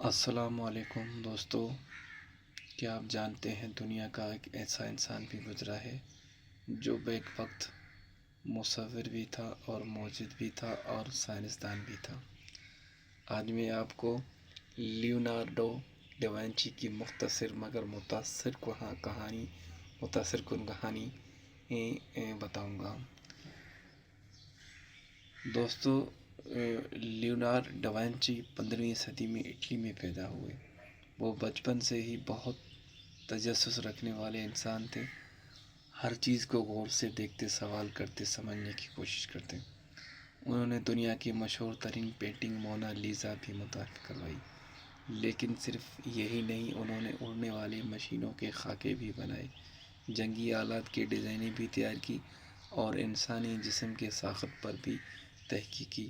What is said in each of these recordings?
السلام علیکم دوستو، کیا آپ جانتے ہیں دنیا کا ایک ایسا انسان بھی گزرا ہے جو بیک وقت مصور بھی تھا اور موجد بھی تھا اور سائنسدان بھی تھا۔ آج میں آپ کو لیونارڈو ڈاونچی کی مختصر مگر متاثر کن کہانی بتاؤں گا۔ دوستو، لیونارڈو ڈاونچی 15ویں صدی میں اٹلی میں پیدا ہوئے۔ وہ بچپن سے ہی بہت تجسس رکھنے والے انسان تھے۔ ہر چیز کو غور سے دیکھتے، سوال کرتے، سمجھنے کی کوشش کرتے۔ انہوں نے دنیا کی مشہور ترین پینٹنگ مونا لیزا بھی متعارف کروائی۔ لیکن صرف یہی نہیں، انہوں نے اڑنے والی مشینوں کے خاکے بھی بنائے، جنگی آلات کی ڈیزائنیں بھی تیار کی اور انسانی جسم کے ساخت پر بھی تحقیق کی۔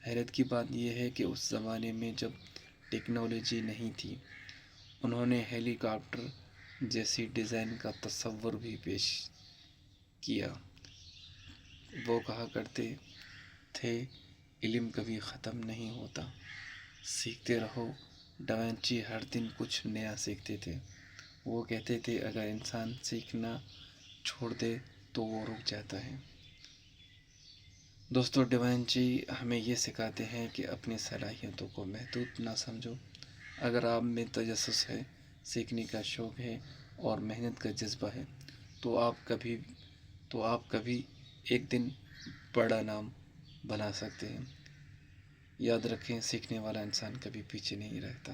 حیرت کی بات یہ ہے کہ اس زمانے میں جب ٹیکنالوجی نہیں تھی، انہوں نے ہیلی کاپٹر جیسی ڈیزائن کا تصور بھی پیش کیا۔ وہ کہا کرتے تھے، علم کبھی ختم نہیں ہوتا، سیکھتے رہو۔ ڈاونچی ہر دن کچھ نیا سیکھتے تھے۔ وہ کہتے تھے، اگر انسان سیکھنا چھوڑ دے تو وہ رک جاتا ہے۔ دوستو، ڈاونچی ہمیں یہ سکھاتے ہیں کہ اپنی صلاحیتوں کو محدود نہ سمجھو۔ اگر آپ میں تجسس ہے، سیکھنے کا شوق ہے اور محنت کا جذبہ ہے تو آپ کبھی ایک دن بڑا نام بنا سکتے ہیں۔ یاد رکھیں، سیکھنے والا انسان کبھی پیچھے نہیں رہتا۔